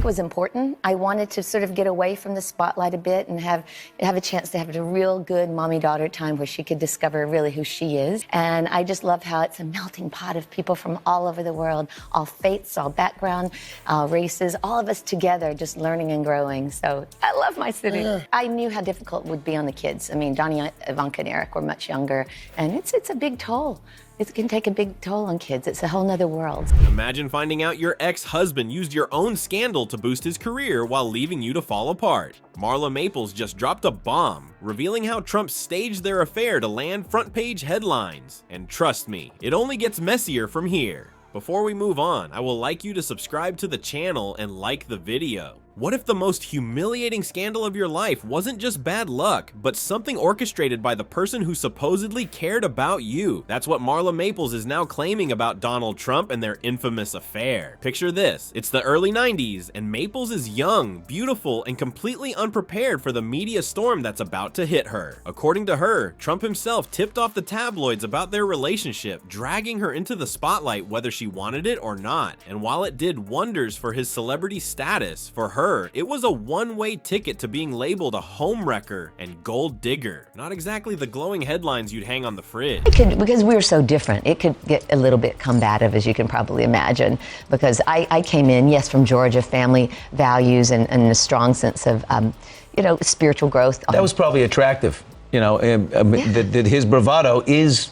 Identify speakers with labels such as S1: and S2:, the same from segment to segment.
S1: think it was important. I wanted to sort of get away from the spotlight a bit and have a chance to have a real good mommy-daughter time where she could discover really who she is. And I just love how it's a melting pot of people from all over the world, all faiths, all background, races, all of us together just learning and growing. So I love my city. Yeah. I knew how difficult it would be on the kids. I mean, Donnie, Ivanka, and Eric were much younger, and it's a big toll. It can take a big toll on kids. It's a whole nother world.
S2: Imagine finding out your ex-husband used your own scandal to boost his career while leaving you to fall apart. Marla Maples just dropped a bomb, revealing how Trump staged their affair to land front-page headlines. And trust me, it only gets messier from here. Before we move on, I will like you to subscribe to the channel and like the video. What if the most humiliating scandal of your life wasn't just bad luck, but something orchestrated by the person who supposedly cared about you? That's what Marla Maples is now claiming about Donald Trump and their infamous affair. Picture this, it's the early 90s, and Maples is young, beautiful, and completely unprepared for the media storm that's about to hit her. According to her, Trump himself tipped off the tabloids about their relationship, dragging her into the spotlight whether she wanted it or not. And while it did wonders for his celebrity status, for her, it was a one-way ticket to being labeled a homewrecker and gold digger. Not exactly the glowing headlines you'd hang on the fridge.
S1: Because we were so different, it could get a little bit combative, as you can probably imagine, because I came in, yes, from Georgia, family values and a strong sense of, spiritual growth.
S3: That was probably attractive, that his bravado is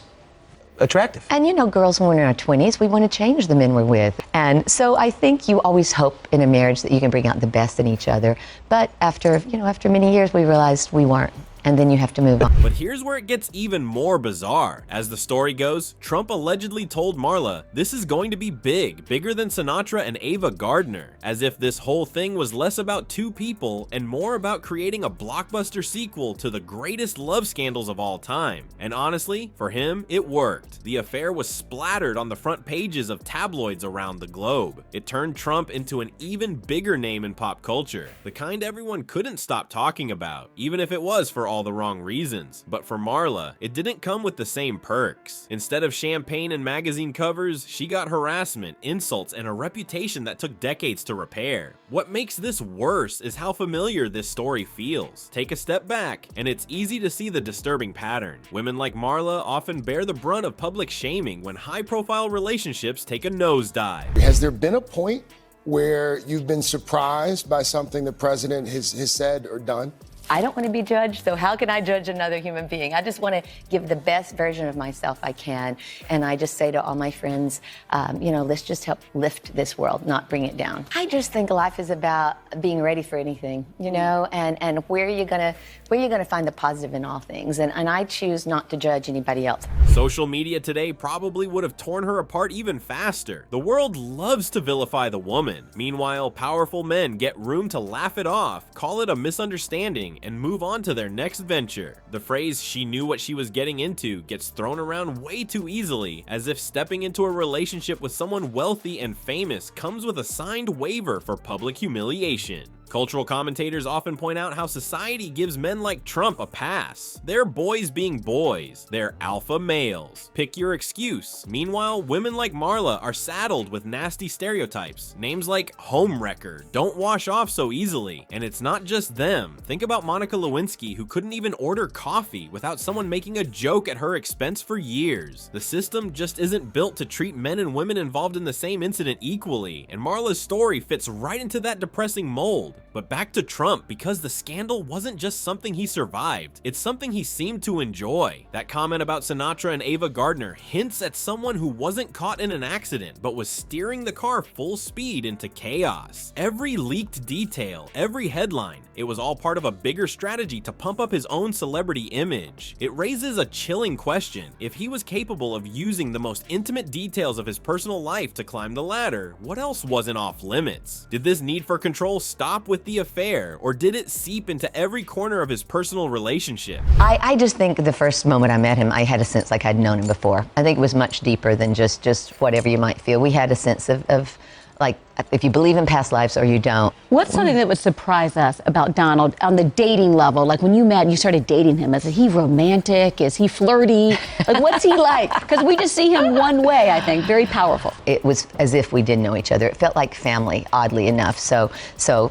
S3: attractive.
S1: And girls when we're in our 20s, we want to change the men we're with. And so I think you always hope in a marriage that you can bring out the best in each other. But after many years, we realized we weren't. And then you have to move on.
S2: But here's where it gets even more bizarre. As the story goes, Trump allegedly told Marla, "This is going to be big, bigger than Sinatra and Ava Gardner," as if this whole thing was less about two people and more about creating a blockbuster sequel to the greatest love scandals of all time. And honestly, for him, it worked. The affair was splattered on the front pages of tabloids around the globe. It turned Trump into an even bigger name in pop culture, the kind everyone couldn't stop talking about, even if it was for all the wrong reasons. But for Marla, it didn't come with the same perks. Instead of champagne and magazine covers, she got harassment, insults, and a reputation that took decades to repair. What makes this worse is how familiar this story feels. Take a step back, and it's easy to see the disturbing pattern. Women like Marla often bear the brunt of public shaming when high-profile relationships take a nosedive.
S4: Has there been a point where you've been surprised by something the president has said or done?
S1: I don't want to be judged, so how can I judge another human being? I just want to give the best version of myself I can. And I just say to all my friends, let's just help lift this world, not bring it down. I just think life is about being ready for anything, and where you're gonna find the positive in all things. And I choose not to judge anybody else.
S2: Social media today probably would have torn her apart even faster. The world loves to vilify the woman. Meanwhile, powerful men get room to laugh it off, call it a misunderstanding, and move on to their next venture. The phrase "she knew what she was getting into" gets thrown around way too easily, as if stepping into a relationship with someone wealthy and famous comes with a signed waiver for public humiliation. Cultural commentators often point out how society gives men like Trump a pass. They're boys being boys. They're alpha males. Pick your excuse. Meanwhile, women like Marla are saddled with nasty stereotypes. Names like homewrecker don't wash off so easily. And it's not just them. Think about Monica Lewinsky, who couldn't even order coffee without someone making a joke at her expense for years. The system just isn't built to treat men and women involved in the same incident equally, and Marla's story fits right into that depressing mold. But back to Trump, because the scandal wasn't just something he survived, it's something he seemed to enjoy. That comment about Sinatra and Ava Gardner hints at someone who wasn't caught in an accident, but was steering the car full speed into chaos. Every leaked detail, every headline, it was all part of a bigger strategy to pump up his own celebrity image. It raises a chilling question. If he was capable of using the most intimate details of his personal life to climb the ladder, what else wasn't off limits? Did this need for control stop with the affair, or did it seep into every corner of his personal relationship?
S1: I just think the first moment I met him, I had a sense like I'd known him before. I think it was much deeper than just whatever you might feel. We had a sense of like, if you believe in past lives or you don't.
S5: What's something that would surprise us about Donald on the dating level? Like when you met and you started dating him, is he romantic? Is he flirty? Like what's he like? Because we just see him one way, I think, very powerful.
S1: It was as if we didn't know each other. It felt like family, oddly enough. So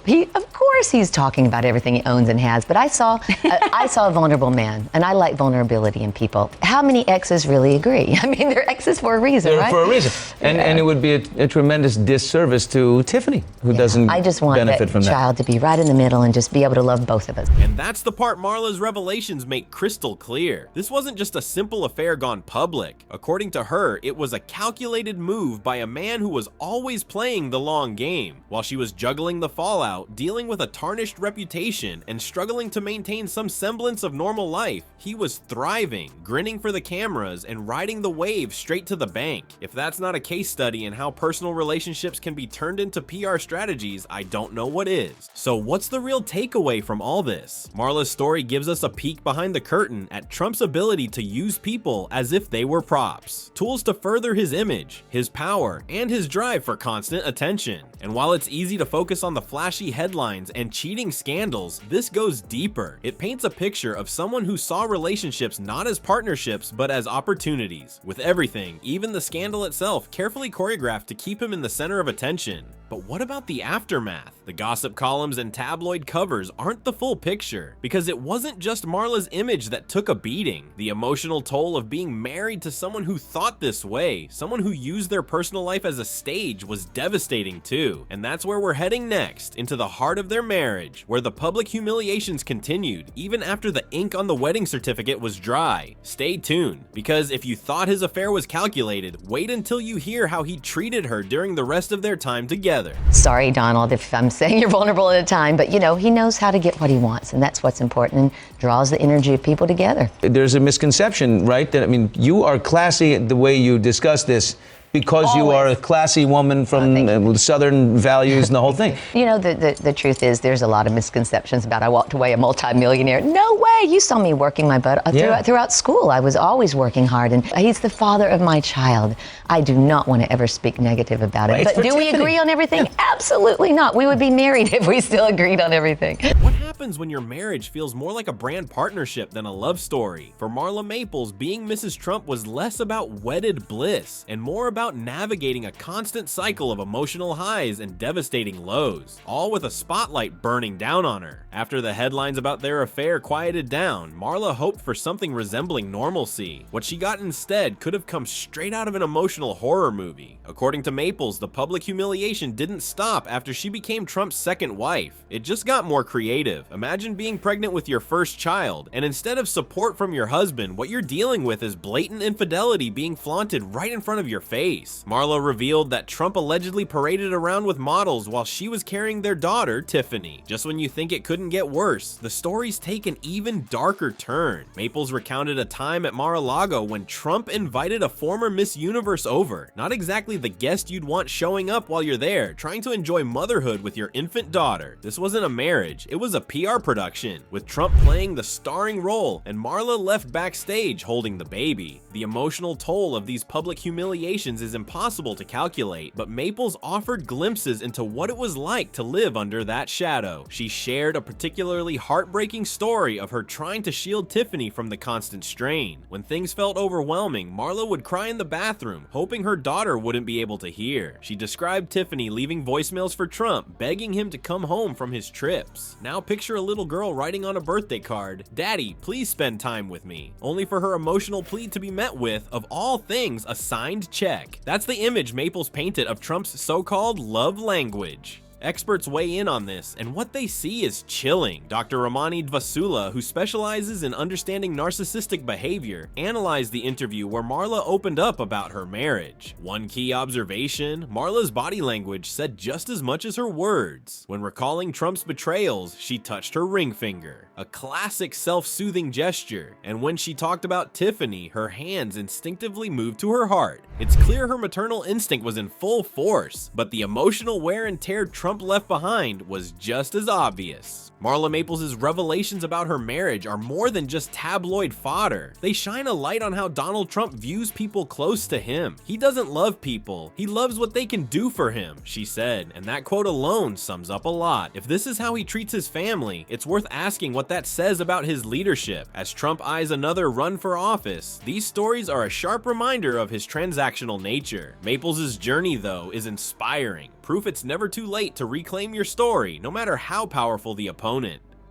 S1: he, of course, he's talking about everything he owns and has. But I saw a vulnerable man, and I like vulnerability in people. How many exes really agree? I mean, they're exes for a reason, right?
S3: For a reason. And it would be a tremendous disservice to Tiffany, who doesn't
S1: I just want
S3: benefit
S1: that
S3: from that.
S1: child to be right in the middle and just be able to love both of us.
S2: And that's the part Marla's revelations make crystal clear. This wasn't just a simple affair gone public. According to her, it was a calculated move by a man who was always playing the long game. While she was juggling the fallout, dealing with a tarnished reputation, and struggling to maintain some semblance of normal life, he was thriving, grinning for the cameras, and riding the wave straight to the bank. If that's not a case study in how personal relationships can be turned into PR strategies, I don't know what is. So what's the real takeaway from all this? Marla's story gives us a peek behind the curtain at Trump's ability to use people as if they were props, tools to further his image, his power, and his drive for constant attention. And while it's easy to focus on the flashy headlines and cheating scandals, this goes deeper. It paints a picture of someone who saw relationships not as partnerships but as opportunities, with everything, even the scandal itself, carefully choreographed to keep him in the center of attention. But what about the aftermath? The gossip columns and tabloid covers aren't the full picture, because it wasn't just Marla's image that took a beating. The emotional toll of being married to someone who thought this way, someone who used their personal life as a stage, was devastating too. And that's where we're heading next, into the heart of their marriage, where the public humiliations continued, even after the ink on the wedding certificate was dry. Stay tuned, because if you thought his affair was calculated, wait until you hear how he treated her during the rest of their time together.
S1: Sorry, Donald, if I'm saying you're vulnerable at a time, but you know, he knows how to get what he wants, and that's what's important, and draws the energy of people together.
S3: There's a misconception, right? That, I mean, you are classy the way you discuss this because you are a classy woman from Southern values and the whole thing.
S1: You know, the truth is there's a lot of misconceptions about I walked away a multimillionaire. No way! You saw me working my butt throughout school. I was always working hard, and he's the father of my child. I do not want to ever speak negative about it. But do we agree on everything? Yeah. Absolutely not. We would be married if we still agreed on everything.
S2: What happens when your marriage feels more like a brand partnership than a love story? For Marla Maples, being Mrs. Trump was less about wedded bliss and more about navigating a constant cycle of emotional highs and devastating lows, all with a spotlight burning down on her. After the headlines about their affair quieted down, Marla hoped for something resembling normalcy. What she got instead could have come straight out of an emotional horror movie. According to Maples, the public humiliation didn't stop after she became Trump's second wife. It just got more creative. Imagine being pregnant with your first child, and instead of support from your husband, what you're dealing with is blatant infidelity being flaunted right in front of your face. Marla revealed that Trump allegedly paraded around with models while she was carrying their daughter, Tiffany. Just when you think it couldn't get worse, the stories take an even darker turn. Maples recounted a time at Mar-a-Lago when Trump invited a former Miss Universe over. Not exactly the guest you'd want showing up while you're there, trying to enjoy motherhood with your infant daughter. This wasn't a marriage, it was a PR production, with Trump playing the starring role and Marla left backstage holding the baby. The emotional toll of these public humiliations is impossible to calculate, but Maples offered glimpses into what it was like to live under that shadow. She shared a particularly heartbreaking story of her trying to shield Tiffany from the constant strain. When things felt overwhelming, Marla would cry in the bathroom, hoping her daughter wouldn't be able to hear. She described Tiffany leaving voicemails for Trump, begging him to come home from his trips. Now picture a little girl writing on a birthday card, "Daddy, please spend time with me," only for her emotional plea to be met with, of all things, a signed check. That's the image Maples painted of Trump's so-called love language. Experts weigh in on this, and what they see is chilling. Dr. Ramani Dvasula, who specializes in understanding narcissistic behavior, analyzed the interview where Marla opened up about her marriage. One key observation: Marla's body language said just as much as her words. When recalling Trump's betrayals, she touched her ring finger, a classic self-soothing gesture, and when she talked about Tiffany, her hands instinctively moved to her heart. It's clear her maternal instinct was in full force, but the emotional wear and tear Trump Trump left behind was just as obvious. Marla Maples' revelations about her marriage are more than just tabloid fodder. They shine a light on how Donald Trump views people close to him. He doesn't love people, he loves what they can do for him, she said, and that quote alone sums up a lot. If this is how he treats his family, it's worth asking what that says about his leadership. As Trump eyes another run for office, these stories are a sharp reminder of his transactional nature. Maples' journey, though, is inspiring. Proof it's never too late to reclaim your story, no matter how powerful the opponent.